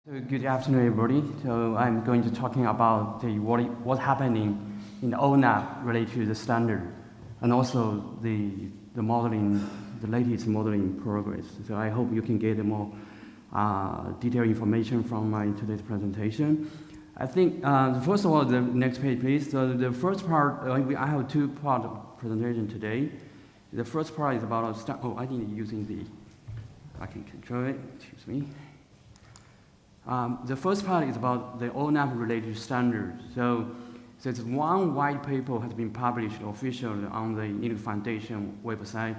So good afternoon, everybody. So I'm going to talking about what's happening in the ONAP related to the standard, and also the modeling, the latest modeling progress. So I hope you can get more detailed information from my today's presentation. I think first of all, the next page, please. So the first part, I have two-part presentation today. The first part is about I think using I can control it. Excuse me. The first part is about the ONAP-related standards. So there's one white paper has been published officially on the Linux Foundation website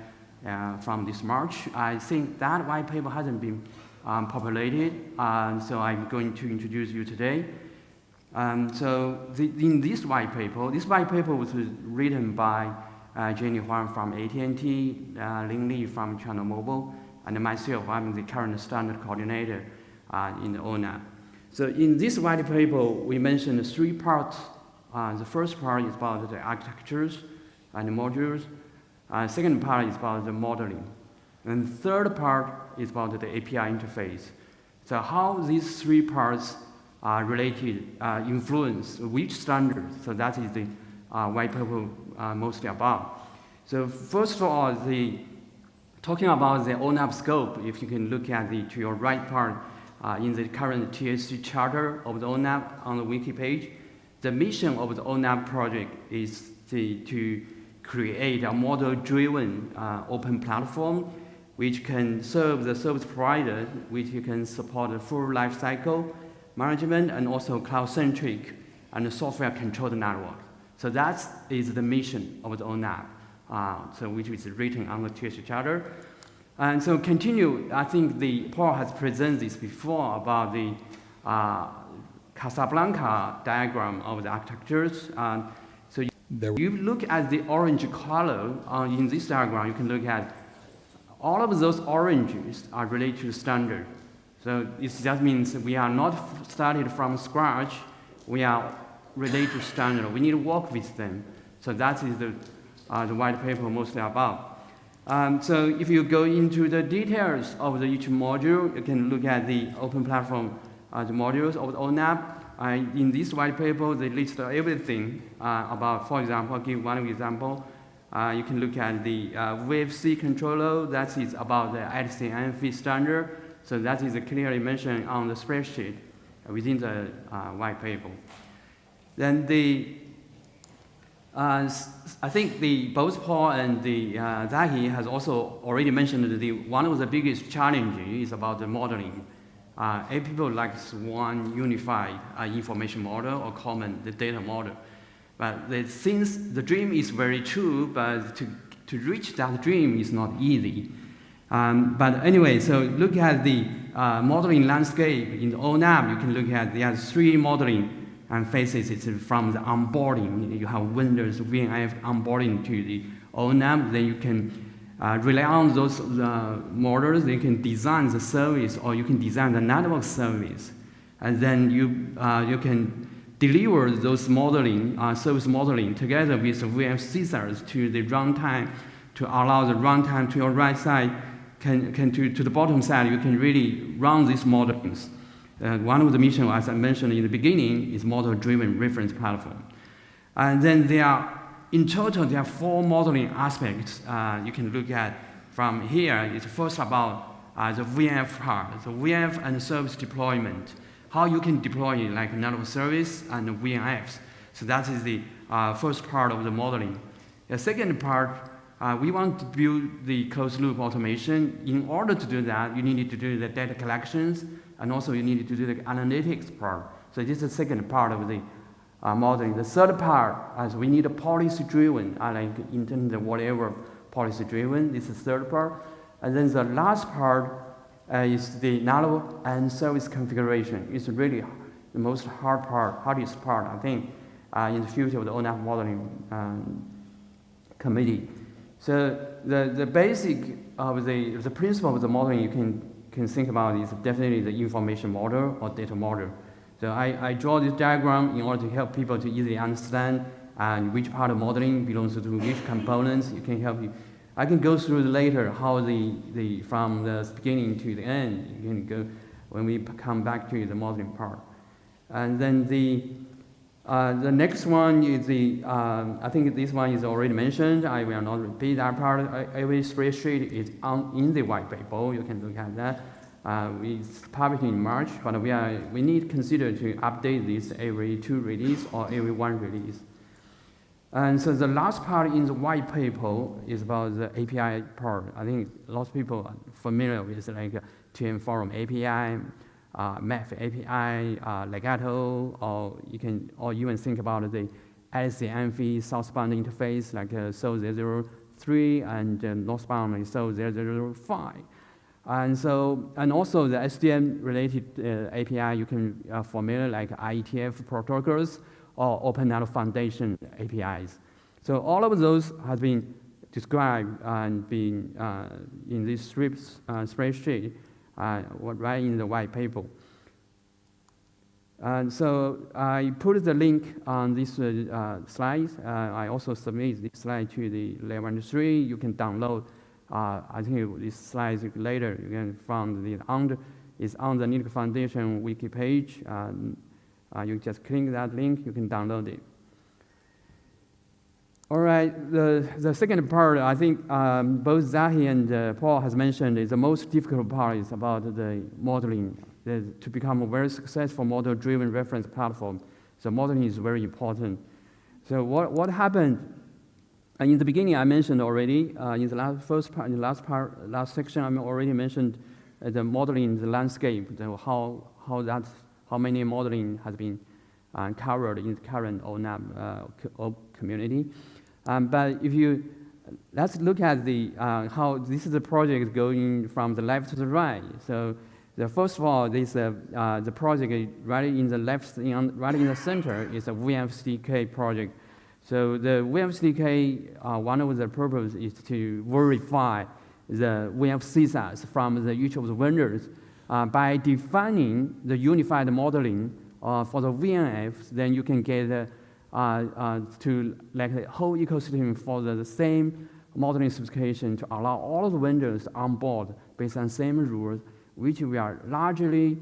from this March. I think that white paper hasn't been populated, so I'm going to introduce you today. In this white paper was written by Jenny Huang from AT&T, Ling Li from China Mobile, and myself. I'm the current standard coordinator in the ONAP. So in this white paper, we mentioned three parts. The first part is about the architectures and the modules. Second part is about the modeling. And the third part is about the API interface. So how these three parts are related, influence which standards. So that is the white paper mostly about. So first of all, talking about the ONAP scope, if you can look at to your right part, in the current TSC charter of the ONAP on the wiki page, the mission of the ONAP project is to create a model-driven open platform which can serve the service provider, which can support the full life cycle management and also cloud-centric and software-controlled network. So that is the mission of the ONAP, which is written on the TSC charter. And so continue, I think Paul has presented this before about the Casablanca diagram of the architectures. So you look at the orange color in this diagram, you can look at all of those oranges are related to standard. So it just means we are not started from scratch, we are related to standard. We need to work with them. So that is the white paper mostly about. So if you go into the details of each module, you can look at the open platform, the modules of the ONAP. In this white paper, they list everything about, for example, I'll give one example. You can look at the VFC controller, that is about the ICMP standard. So that is clearly mentioned on the spreadsheet within the white paper. Then I think both Paul and Zahi has also already mentioned that one of the biggest challenges is about the modeling. People like one unified information model or common the data model. But since the dream is very true, but to reach that dream is not easy. But anyway, so look at the modeling landscape in the ONAP. You can look at there are three modeling and phases. It's from the onboarding. You have Windows VNF onboarding to the ONAP. Then you can rely on those models. You can design the service, or you can design the network service, and then you can deliver those modeling, service modeling, together with the VFCs to the runtime to allow the runtime to your right side, to the bottom side. You can really run these modelings. One of the missions, as I mentioned in the beginning, is model-driven reference platform. And then in total, there are four modeling aspects you can look at from here. It's first about the VNF part, the VNF and service deployment, how you can deploy it like network service and VNFs. So that is the first part of the modeling. The second part, we want to build the closed-loop automation. In order to do that, you need to do the data collections, and also you need to do the analytics part. So this is the second part of the modeling. The third part, we need a policy-driven, like in terms of whatever policy-driven. This is the third part. And then the last part is the network and service configuration. It's really the most hardest part, I think, in the future of the ONAP modeling committee. So the basic of the principle of the modeling you can think about is definitely the information model or data model. So I draw this diagram in order to help people to easily understand which part of modeling belongs to which components. You can help you. I can go through later how from the beginning to the end. You can go when we come back to the modeling part. And then the next one is I think this one is already mentioned. I will not repeat that part. Every spreadsheet is in the white paper. You can look at that. We published in March, but we need to consider to update this every 2 release or every 1 release. And so the last part in the white paper is about the API part. I think lots of people are familiar with like TM Forum API, Math API, Legato, or you can even think about the LC-ANFI southbound interface like SO 003 and northbound SO 005. And also the SDN related API you can familiar like IETF protocols or Open Network Foundation APIs. So all of those have been described and been in this spreadsheet right in the white paper. And so I put the link on this slide. I also submit this slide to the level 3. You can download. I think this slide later you can find it's on the Linux Foundation wiki page. You just click that link, you can download it. All right, the second part, I think both Zahi and Paul has mentioned is the most difficult part is about the modeling. To become a very successful model-driven reference platform, so modeling is very important. So what happened? In the beginning, I mentioned already in the last section, I already mentioned the modeling, the landscape, how many modeling has been covered in the current ONAP community. But let's look at how this is the project going from the left to the right. So first of all, the project right in the left, right in the center is a VMSDK project. So the VMSDK, one of the purposes is to verify the VMCSAs from each of the vendors. By defining the unified modeling for the VNFs, then you can get to like the whole ecosystem for the same modeling specification to allow all of the vendors on board based on same rules, which we are largely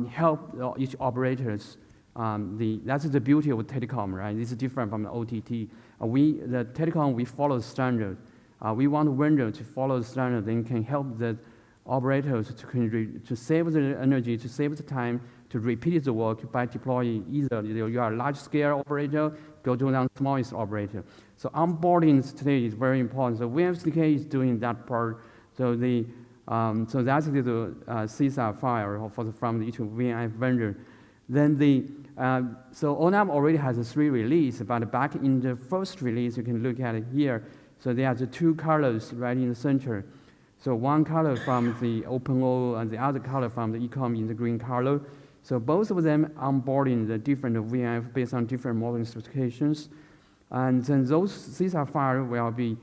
help each operators. That's the beauty of telecom, right? This is different from the OTT. The telecom, we follow the standard. We want the vendor to follow the standard, then can help the operators to save the energy, to save the time, to repeat the work by deploying either you are a large-scale operator, go to the smallest operator. So onboarding today is very important. So VMSDK is doing that part. So so that's the CSAR file from each VNF vendor. Then so ONAP already has 3 releases, but back in the first release, you can look at it here. So there are the 2 colors right in the center. So one color from the OpenO and the other color from the ECOM in the green color. So both of them onboarding the different VNF based on different modeling specifications. And then those CSAR files will be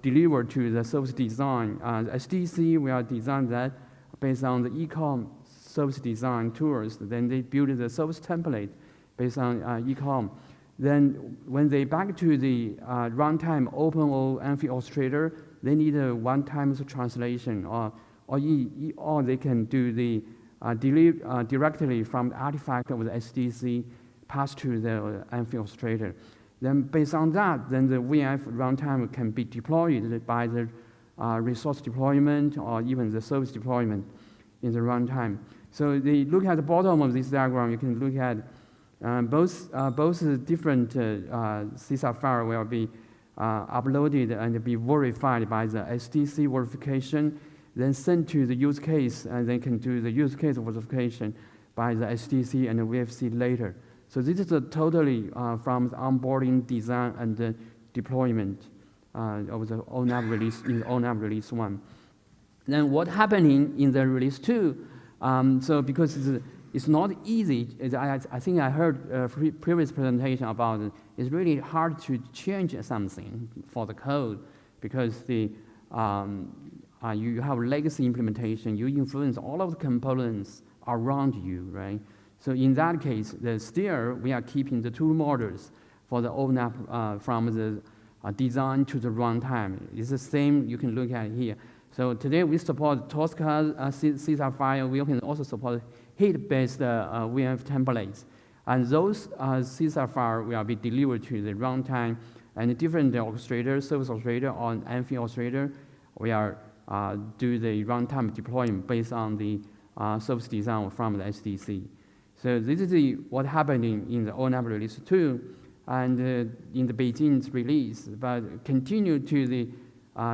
delivered to the service design. The SDC will design that based on the ECOM service design tools. Then they build the service template based on ECOM. Then when they back to the runtime OpenO ANFI orchestrator, they need a one-time translation, or they can do the directly from the artifact of the SDC pass to the ANFI orchestrator. Then based on that, then the VNF runtime can be deployed by the resource deployment or even the service deployment in the runtime. So they look at the bottom of this diagram, you can look at both different CSAR file will be uploaded and be verified by the SDC verification, then sent to the use case, and they can do the use case verification by the SDC and the VFC later. So this is totally from the onboarding, design, and the deployment of the ONAP release in the ONAP release 1. Then what happening in the release 2? So because it's not easy. I think I heard a previous presentation about it. It's really hard to change something for the code because you have legacy implementation. You influence all of the components around you, right? So in that case, still we are keeping the 2 models for the ONAP from the design to the runtime. It's the same you can look at here. So today we support Tosca CSR file. We can also support heat-based VM templates. And those CSR files will be delivered to the runtime, and different orchestrator, service orchestrator, or Amphi orchestrator will do the runtime deployment based on the service design from the SDC. So this is what happening in the ONAP release 2 and in the Beijing's release. But continue to the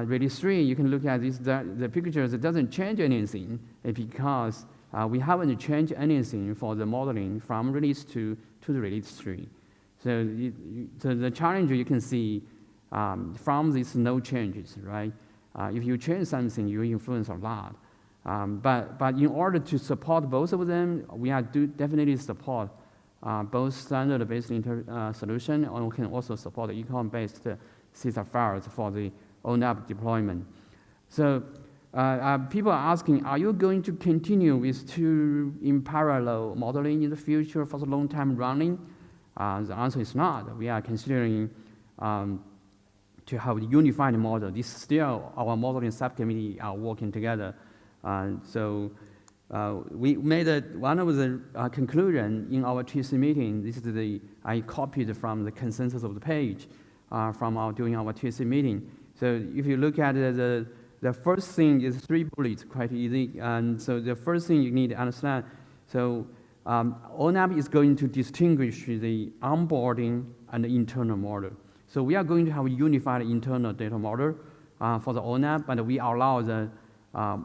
release 3, you can look at this, the pictures. It doesn't change anything because we haven't changed anything for the modeling from release 2 to the release 3. So, so the challenge you can see from these no changes, right? If you change something, you influence a lot. But in order to support both of them, we definitely support both standard-based solution, and we can also support econ-based CSR files for the ONAP deployment. So people are asking, are you going to continue with 2 in parallel modeling in the future for the long time running? The answer is not. We are considering to have a unified model. This is still our modeling subcommittee are working together. So we made one of the conclusion in our TC meeting. This is I copied from the consensus of the page from during our TC meeting. So if you look at the first thing is 3 bullets, quite easy. And so the first thing you need to understand, so ONAP is going to distinguish the onboarding and the internal model. So we are going to have a unified internal data model for the ONAP, but we allow the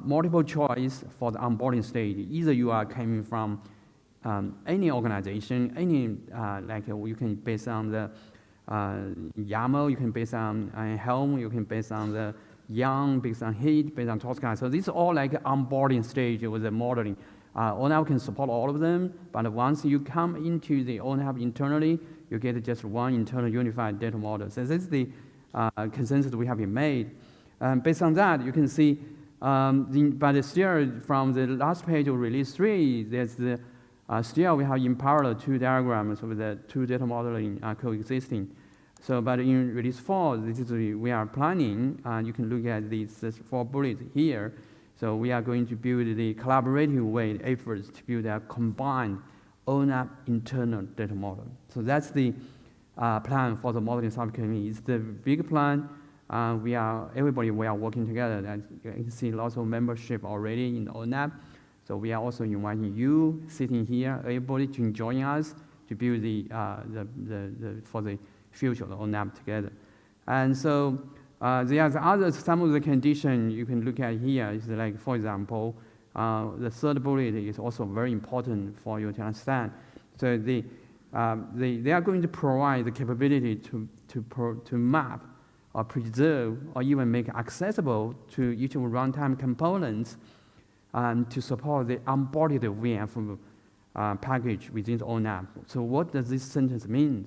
multiple choice for the onboarding stage. Either you are coming from any organization, any like you can base on the YAML, you can base on Helm, you can base on the Yang, based on Heat, based on Tosca. So these are all like onboarding stage with the modeling. ONAP can support all of them, but once you come into the ONAP internally, you get just one internal unified data model. So this is the consensus we have been made. Based on that, you can see, but still from the last page of release 3, there's still we have in parallel 2 diagrams with the 2 data modeling coexisting. So, but in release 4, this is we are planning, and you can look at these 4 bullets here. So we are going to build the collaborative way efforts to build a combined ONAP internal data model. So that's the plan for the modeling subcommittee. It's the big plan. We are working together. And you can see lots of membership already in the ONAP. So we are also inviting you sitting here, everybody to join us to build for the future of the ONAP together. And so there are some of the conditions you can look at here. Is like, for example, the third bullet is also very important for you to understand. So they are going to provide the capability to map or preserve or even make accessible to each of the runtime components to support the onboarded VM package within the ONAP. So what does this sentence mean?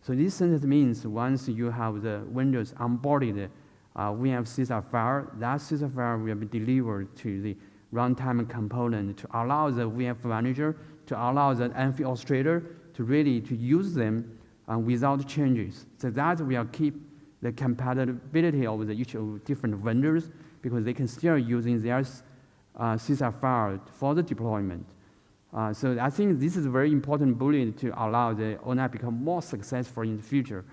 So this sentence means once you have the Windows onboarded VM CSR file, that CSR file will be delivered to the runtime component to allow the VM manager, to allow the Amphi orchestrator to use them without changes. So that will keep the compatibility of each of different vendors, because they can still using their CSR file for the deployment. So I think this is a very important bullet to allow the ONAP become more successful in the future,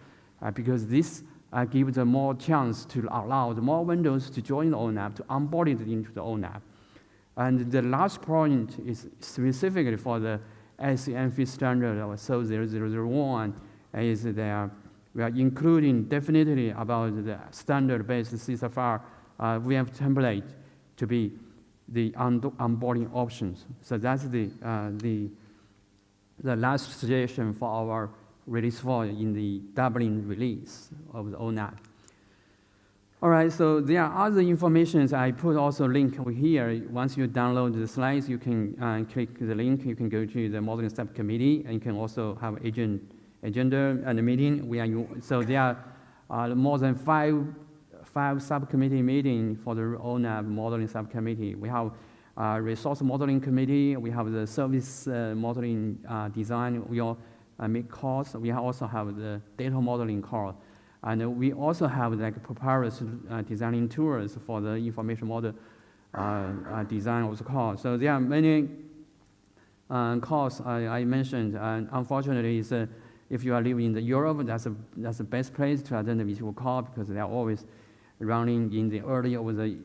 because this gives them more chance to allow the more windows to join the ONAP, to onboard it into the ONAP. And the last point is specifically for the SCMP standard of SO 0001 is that we are including definitely about the standard-based CSR file VM template to be the onboarding options. So that's the last suggestion for our release 4 in the Dublin release of the ONAP. All right, so there are other informations. I put also link over here. Once you download the slides, you can click the link. You can go to the modeling subcommittee, and you can also have agenda and a meeting. So there are more than five subcommittee meetings for the ONAP modeling subcommittee. We have resource modeling committee. We have the service modeling design. We all make calls. We also have the data modeling call. And we also have like proprietary designing tools for the information model design of the core. So there are many cores I mentioned, and unfortunately, if you are living in Europe, that's the best place to attend the visual core because they are always running in the early of the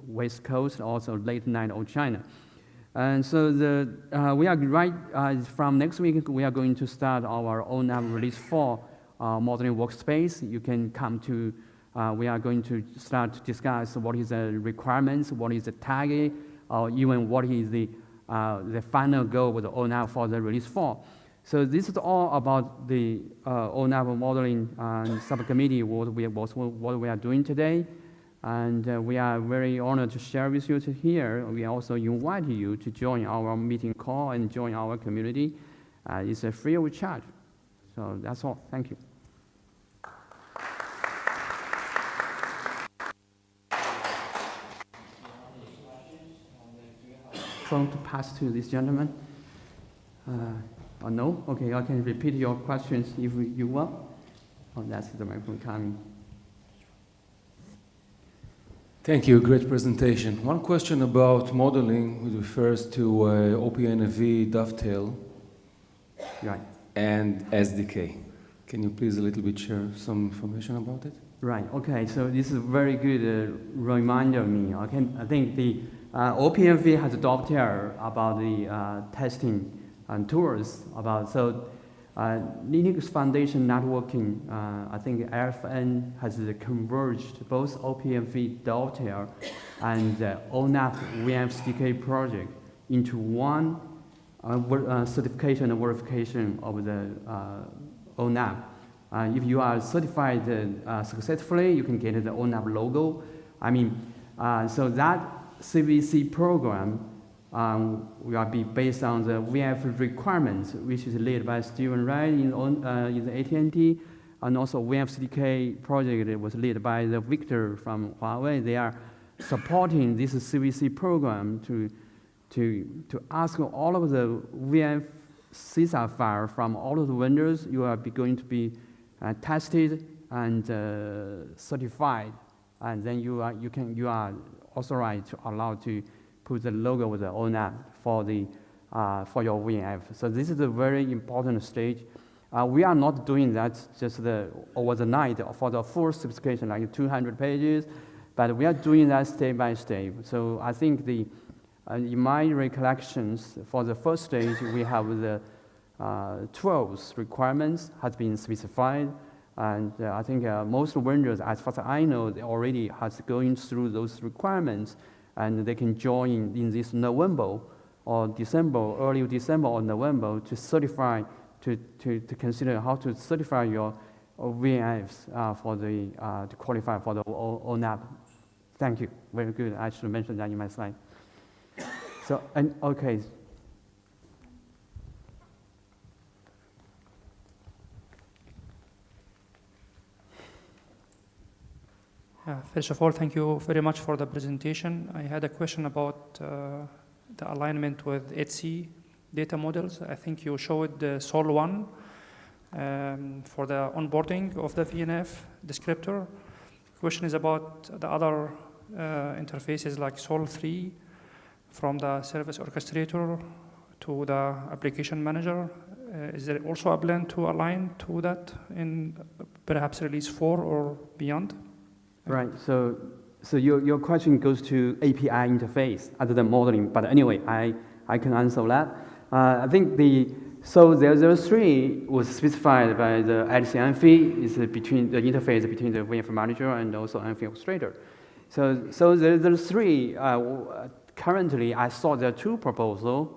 West Coast, also late night of China. And so we are from next week, we are going to start our ONAP Release 4 modeling workspace. You can come to, we are going to start to discuss what is the requirements, what is the target, or even what is the final goal with the ONAP for the Release 4. So this is all about the ONAP modeling subcommittee, what we are doing today. And we are very honored to share with you here. We also invite you to join our meeting call and join our community. It's free of charge. So that's all. Thank you. Phone to pass to this gentleman. Or no? Okay, I can repeat your questions if you want. Oh, that's the microphone coming. Thank you, great presentation. One question about modeling, which refers to OPNFV dovetail Right. and SDK. Can you please a little bit share some information about it? Right, okay, so this is a very good reminder me. I think the OPNFV has a dovetail about the testing and tools about, so Linux Foundation networking, I think LFN has converged both OPNFV dovetail and ONAP VM SDK project into one certification and verification of the ONAP. If you are certified successfully, you can get the ONAP logo. I mean, so that CVC program will be based on the VF requirements, which is led by Steven Wright in the AT&T, and also VF SDK project was led by the Victor from Huawei. They are supporting this CVC program to ask all of the VF CISA file from all of the vendors. You are going to be tested and certified, and then you are authorized to allow to put the logo with the ONAP for your VF. So this is a very important stage. We are not doing that just over the night for the full certification, like 200 pages, but we are doing that step by step. So I think in my recollections, for the first stage, we have the 12 requirements has been specified, and I think most vendors, as far as I know, they already has going through those requirements, and they can join in this November or December, early December or November to certify, to consider how to certify your VFs to qualify for the ONAP. Thank you, very good. I should mention that in my slide. So, and okay. First of all, thank you very much for the presentation. I had a question about the alignment with ETSI data models. I think you showed the SOL 1 for the onboarding of the VNF descriptor. Question is about the other interfaces like SOL 3 from the service orchestrator to the application manager. Is there also a plan to align to that in perhaps release 4 or beyond? Right, so your question goes to API interface other than modeling, but anyway, I can answer that. I think so there 3 was specified by the LCNFI, is between the interface between the VF manager and also NFI orchestrator. So there's 3. Currently, I saw there are 2 proposals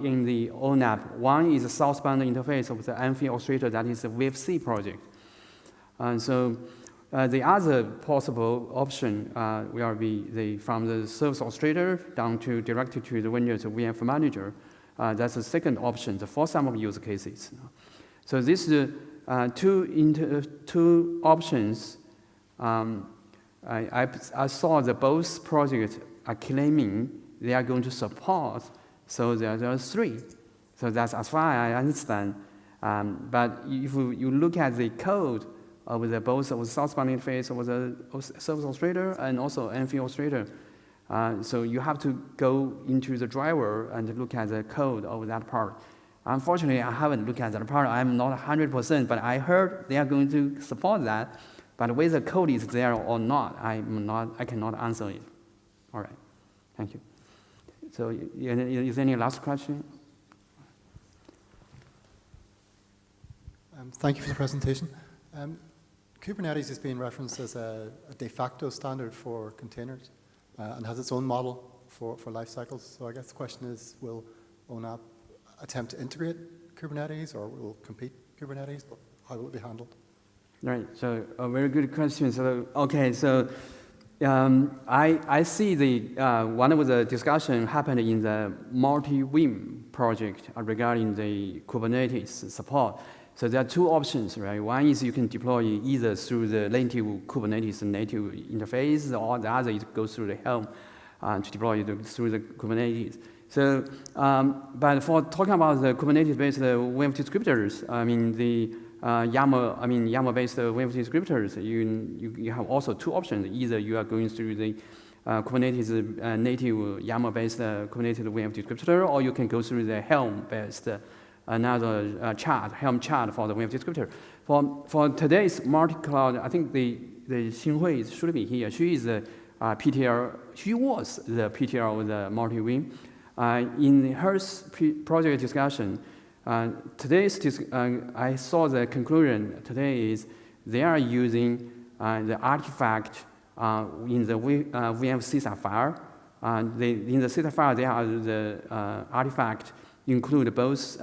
in the ONAP. One is a southbound interface of the NFI orchestrator, that is the VFC project. And so the other possible option will be from the service orchestrator down to directly to the Windows VF manager. That's the second option for some of use cases. So these 2 options. I saw that both projects are claiming they are going to support. So there are 3. So that's as far as I understand. But if you look at the code with both with southbound interface with a service illustrator and also NV illustrator. So you have to go into the driver and look at the code of that part. Unfortunately, I haven't looked at that part. I'm not 100%, but I heard they are going to support that. But whether the code is there or not, I cannot answer it. All right, thank you. So is there any last question? Thank you for the presentation. Kubernetes is being referenced as a de facto standard for containers and has its own model for life cycles. So I guess the question is, will ONAP attempt to integrate Kubernetes or will compete Kubernetes? How will it be handled? Right, so a very good question. So, okay, so I see one of the discussion happened in the multi-WIM project regarding the Kubernetes support. So there are two options, right? One is you can deploy either through the native Kubernetes native interface, or the other is go through the Helm to deploy it through the Kubernetes. So, but for talking about the Kubernetes-based WIM descriptors, I mean the YAML-based WIM descriptors, you have also two options. Either you are going through the Kubernetes native YAML-based Kubernetes WIM descriptor, or you can go through the Helm-based another Helm chart for the WIM descriptor. For today's multi-cloud, I think the Xinhui should be here. She is the PTL. She was the PTL of the multi-WIM. In her project discussion, I saw the conclusion today is they are using the artifact in the VM CSA file. In the CSA file, they have the artifact include both.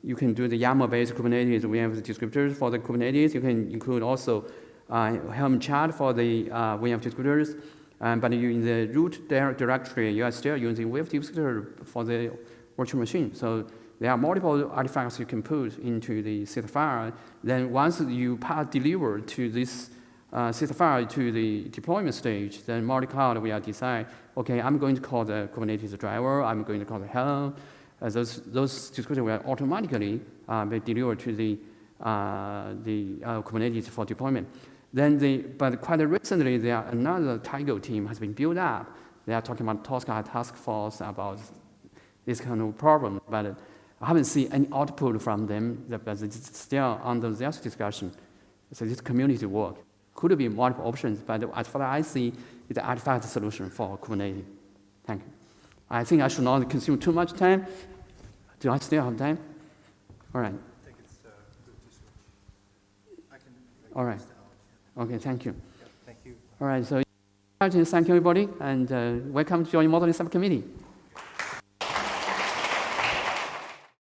You can do the YAML-based Kubernetes VM descriptors for the Kubernetes. You can include also Helm chart for the VM descriptors. But in the root directory, you are still using VM descriptor for the virtual machine. So there are multiple artifacts you can put into the CSA file. Then once you deliver to this CSA file to the deployment stage, then multi-cloud will decide, okay, I'm going to call the Kubernetes driver, I'm going to call the Helm. Those descriptors will automatically be delivered to the Kubernetes for deployment. But quite recently, another Tiger team has been built up. They are talking about Tosca task force about this kind of problem, but I haven't seen any output from them. But it's still under their discussion. So this community work could be multiple options, but as far as I see, it's an artifact solution for Kubernetes. Thank you. I think I should not consume too much time. Do I still have time? All right. I think it's good to switch. All right. Okay, thank you. Yeah, thank you. All right, so thank you, everybody, and welcome to join modeling subcommittee.